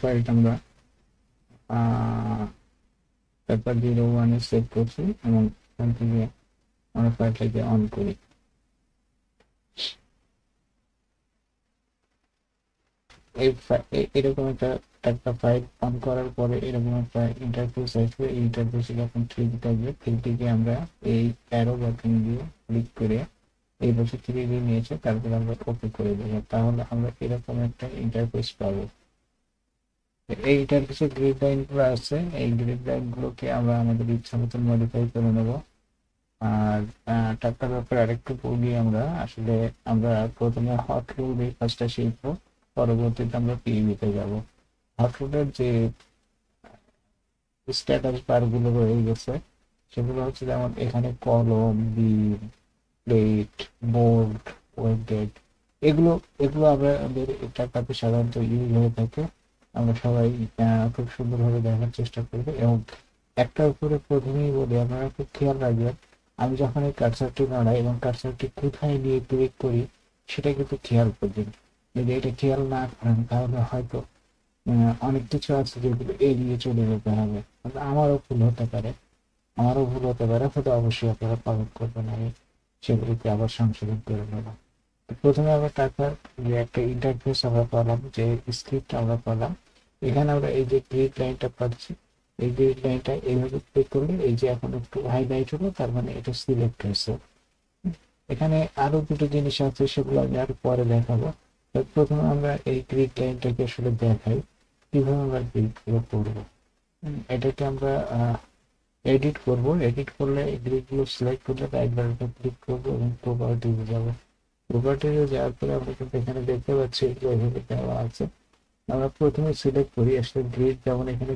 ফাইলটা আমরা paper 01 save করছি এবং এখান থেকে আমরা ফাইলটাকে অন করি। এরকম একটা একটা ফাইল অন করার পরে এরকম একটা ইন্টারফেস আসবে। এই ইন্টারফেসে যখন 3D থাকবে, 3D আমরা এই অ্যারো বাটন দিয়ে ক্লিক করে এই বছর 3D নিয়েছে, তারপর আমরা ওকে করে দেবো, তাহলে আমরা এরকম একটা ইন্টারফেস পাবো। এই ইন্টারফেসে গ্রিড লাইন গুলো আছে, এই গ্রিড লাইন গুলোকে আমরা আমাদের ইচ্ছা মতন মডিফাই করে নেবো। আর টাকার ব্যাপারে আরেকটু বলি, আমরা আসলে আমরা প্রথমে হট রুল দিয়ে কাজটা শিখবো, পরবর্তীতে আমরা পিইবিতে যাবো। হট রুলের যে স্ট্যাটাস বার গুলো রয়ে গেছে সেগুলো হচ্ছে যেমন এখানে কলম, বিম, প্লেট, বোর্ড, ওয়েট, এগুলো এগুলো আমাদের টাকাতে সাধারণত ইউজ হয়ে থাকে। আমরা সবাই খুব সুন্দরভাবে দেখার চেষ্টা করবো। এবং একটার উপরে প্রথমেই বলি, আপনারা খুব খেয়াল রাখবেন, আমি যখন এই কার্সারটি নাড়াই এবং কার্সারটি কোথায় নিয়ে ক্লিক করি সেটা কিন্তু খেয়াল করবেন। যদি এটা খেয়াল না করেন তাহলে হয়তো অনেক কিছু আছে যেগুলো এড়িয়ে চলে যেতে হবে। আমারও ভুল হতে পারে, হয়তো অবশ্যই আপনারা পালন করবেন, আমি সেগুলিকে আবার সংশোধন করে নেব। প্রথমে আমরা টাকার যে একটা ইন্টারফেস আমরা পেলাম, যে স্ক্রিপ্ট আমরা পেলাম, এখানে আমরা এই যে গ্রিড লাইনটা পাচ্ছি, এই গ্রিড লাইনটা এইভাবে ক্লিক করলে এই যে এখন একটু হাইলাইট হলো, তার মানে এটা সিলেক্ট হয়েছে। এখানে আরো দুটো জিনিস আছে, সেগুলো আমি আরো পরে দেখাবো। প্রথমে আমরা এই গ্রিড লাইনটাকে আসলে দেখাই কিভাবে আমরা গ্রিড গুলো করবো। এটাকে আমরা এডিট করব। এডিট করলে এই গ্রিড গুলো সিলেক্ট করলে রাইট বাটনে ক্লিক করবো এবং প্রপার্টিতে যাবো। প্রপার্টিতে যাওয়ার পরে আমরা কিন্তু এখানে দেখতে পাচ্ছি এগুলো এভাবে দেওয়া আছে। আমরা প্রথমে সিলেক্ট করি আসলে গ্রিড, যেমন এখানে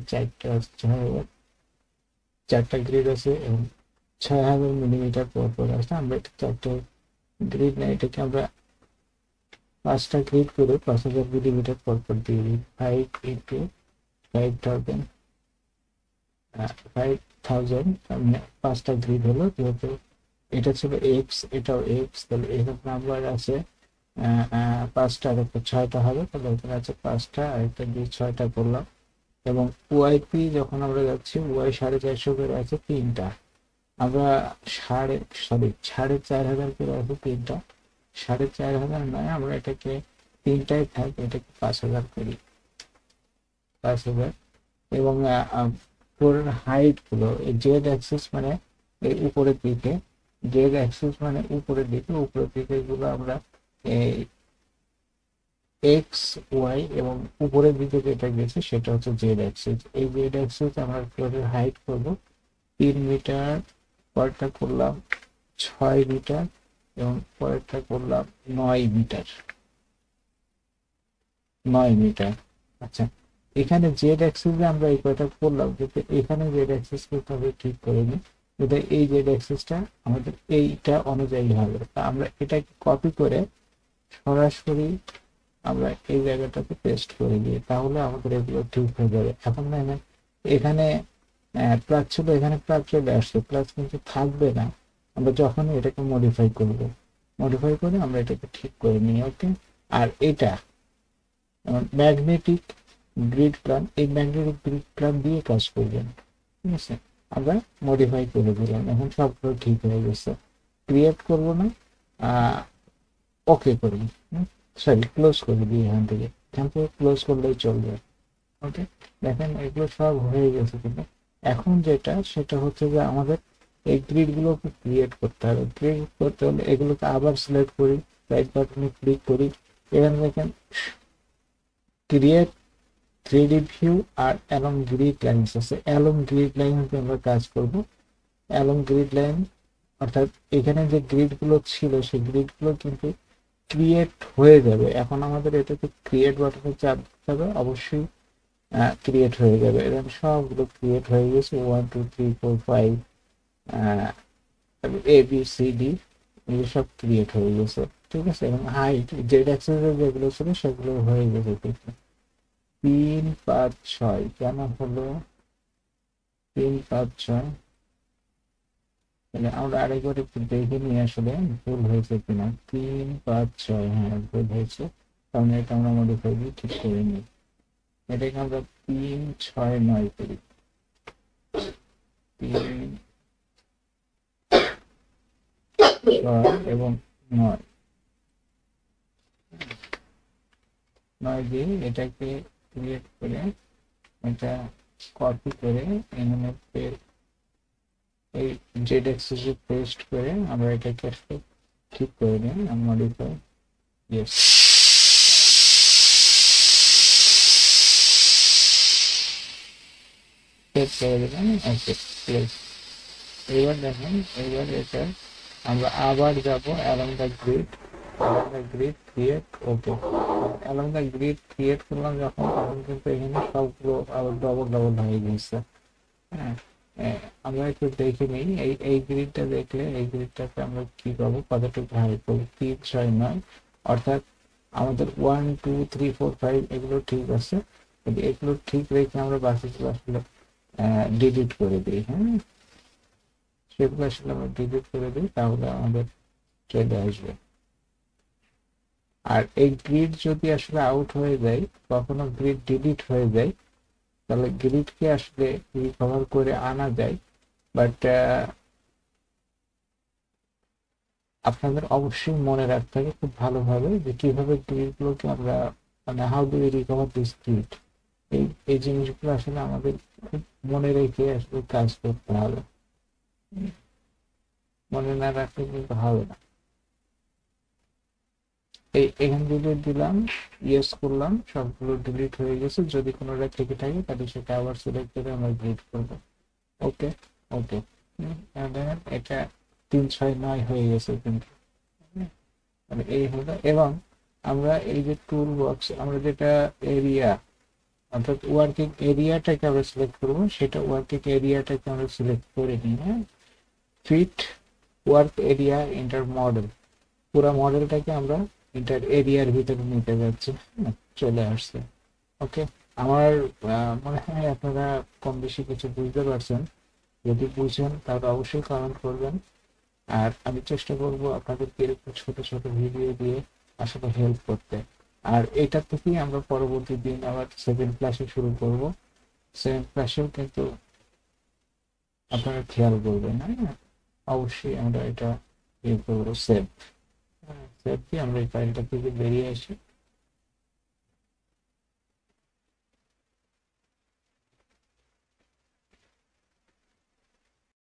চারটা গ্রিড আছে এবং 6000 মিলিমিটার পর পর আছে। আমরা এটা চারটে গ্রিড না, এটাকে আমরা 5টা গ্রিড করে 5000 মিলিমিটার পর পর দিয়ে দিই। 5 × 5000, 5000 মানে 5টা গ্রিড হলো। যেহেতু এটা ছিল এক্স, এটাও এক্স, তাহলে এখানে নাম্বার আছে 5টা, আর একটা 6টা হবে, তাহলে এখানে আছে 5টা, আর একটা দিয়ে 6টা করলাম। এবং ওয়াইপি যখন আমরা যাচ্ছি, ওয়াই 450 করে আছে 3টা, আমরা সাড়ে 4,000 করে আছে 3টা, 4,500 নয়, আমরা এটাকে 3টাই থাক, এটাকে 5,000 করি, 5,000। এবং ফ্লোরের হাইট গুলো, জেড অ্যাক্সিস মানে এই উপরের দিকে, উপরের দিকে গুলো আমরা এই এক্স, ওয়াই এবং উপরের দিকে যেটা গেছে সেটা হচ্ছে জেড অ্যাক্সিস। এই জেড অ্যাক্সিস আমরা ফ্লোরের হাইট করব 3 মিটার, পরেরটা করলাম 6 মিটার এবং পরেরটা করলাম 9 মিটার, 9 মিটার। আচ্ছা, এখানে জেড অ্যাক্সিসে আমরা এই কথা করলাম, কিন্তু এখানে জেড অ্যাক্সিস করতে হবে ঠিক করে নিই, যদি এই জেড অ্যাক্সিসটা আমাদের এইটা অনুযায়ী হবে, তা আমরা এটাকে কপি করে সরাসরি আমরা এই জায়গাটাতে পেস্ট করে দিই, তাহলে আমাদের এগুলো ঠিক হয়ে যাবে। এখন দেখেন এখানে প্লাস ছিল, এখানে প্লাস চলে আসছে, প্লাস কিন্তু থাকবে না আমরা যখন এটাকে মডিফাই করব, মডিফাই করে আমরা এটাকে ঠিক করে নিই। ওকে, আর এটা ম্যাগনেটিক গ্রিড প্ল্যান, এই ম্যাগনেটিক গ্রিড প্ল্যান দিয়ে কাজ করবেন। ঠিক আছে, আমরা মডিফাই করে দিলাম, এখন সবগুলো ঠিক হয়ে গেছে। ক্রিয়েট করব না, ওকে করি, সরি ক্লোজ করে দিই, এখান থেকে ক্লোজ করলেই চলবে। ওকে, দেখেন এগুলো সব হয়ে গেছে, কিন্তু এখন যেটা সেটা হচ্ছে যে আমাদের এই গ্রিড গুলোকে ক্রিয়েট করতে হবে। ক্রিয়েট করতে হলে এগুলোকে আবার সিলেক্ট করি, রাইট বাটনে ক্লিক করি, এখানে দেখেন ক্রিয়েট 3D ভিউ আর অ্যালং গ্রিড লাইনস আছে। অ্যালং গ্রিড লাইন আমরা কাজ করব। অ্যালং গ্রিড লাইন অর্থাৎ এখানে যে গ্রিড গুলো ছিল সেই গ্রিড গুলো কিন্তু ক্রিয়েট হয়ে যাবে। এখন আমাদের এটাকে ক্রিয়েট বাটনে চাপ দিতে হবে, অবশ্যই ক্রিয়েট হয়ে যাবে। এরকম সবগুলো ক্রিয়েট হয়ে গেছে, 1 2 3 4 5 ABCD, এগুলো সব ক্রিয়েট হয়ে গেছে। ঠিক আছে, এবং হাইট জেড অ্যাক্সেসের যেগুলো ছিল সেগুলো হয়ে গেছে। 3 5 6 কেন হলো 3 5 6? তাহলে আমরা আরেকবার একটু দেখে নিয়ে আসলে ভুল হয়েছে কিনা। 3 5 6, হ্যাঁ ভুল হয়েছে, কারণ এটা আমরা মডিফাই দিয়ে ঠিক করে নিই। এটাকে আমরা 3 6 9 করি, 3 6 এবং 9, 9 দিয়ে এটাকে ক্রিয়েট করে এটা কপি করে এখানে এই জেড অ্যাক্সিসে পেস্ট করে আমরা এটাকে আসলে ঠিক করে নিই, মডিফাই, ইয়েস, সেভ করে দিলাম, ওকে প্লেস। এবার দেখেন, এবার এটা আমরা আবার যাব along the grid, along the grid create, okay. Along the grid create করলাম যখন, তখন কিন্তু এখানে সবগুলো আবার ডবল ডবল হয়ে গেছে। হ্যাঁ, আমরা একটু দেখে নিই, এই গ্রিডটা দেখলে এই গ্রিডটাকে আমরা কি পাবো, কতটুকু হাই করবো, 3 6 9, অর্থাৎ আমাদের 1 2 3 4 5 এগুলো ঠিক আছে, কিন্তু এগুলো ঠিক রেখে আমরা বাকিগুলো আসলে ডিলিট করে দিই। হ্যাঁ, সেগুলো আসলে আমরা ডিলিট করে দিই, তাহলে আমাদের চলে আসবে। আর এই গ্রিড যদি আসলে আউট হয়ে যায়, কখনো গ্রিড ডিলিট হয়ে যায়, তাহলে গ্রিডকে আসলে রিকভার করে আনা যায়, বাট আপনাদের অবশ্যই মনে রাখতে হবে খুব ভালোভাবে যে কিভাবে গ্রিডগুলোকে আমরা, মানে how do we recover this grid, এই জিনিসগুলো আসলে আমাদের খুব মনে রেখে আসলে কাজ করতে হবে, মনে না রাখলে কিন্তু হবে না। এখান থেকে দিলাম, ইয়েস করলাম, সবগুলো ডিলিট হয়ে গেছে, যদি কোনোটা থেকে থাকে তাহলে সেটা আবার সিলেক্ট করে আমরা ডিলিট করবো, ওকে, ওকে। এটা 3 6 9 হয়ে গেছে কিন্তু, মানে এই হলো। এবং আমরা এই যে টুল বক্স, আমরা যেটা এরিয়া, অর্থাৎ ওয়ার্কিং এরিয়াটাকে আমরা সিলেক্ট করবো, সেটা ওয়ার্কিং এরিয়াটাকে আমরা সিলেক্ট করে নিই। হ্যাঁ, fit work area inter model, পুরো মডেলটাকে আমরা ইন্টার এরিয়ার ভিতরে নিতে যাচ্ছি। চলে আসছে, ওকে। আমার মনে হয় আপনারা কম বেশি কিছু বুঝতে পারছেন, যদি বুঝেন তাহলে অবশ্যই কমেন্ট করবেন। আর আমি চেষ্টা করব আপনাদেরকে এরকম ছোট ছোট ভিডিও দিয়ে আসলে হেল্প করতে। আর এটা থেকেই আমরা পরবর্তী দিন আবার 7 ক্লাসে শুরু করব। 7 ক্লাসেও কিন্তু আপনারা খেয়াল করবেন, হ্যাঁ, অবশ্যই আমরা এটা ইয়ে করবো, সেভ, সেভ দিয়ে আমরা এই ফাইলটা থেকে বেরিয়ে আসি।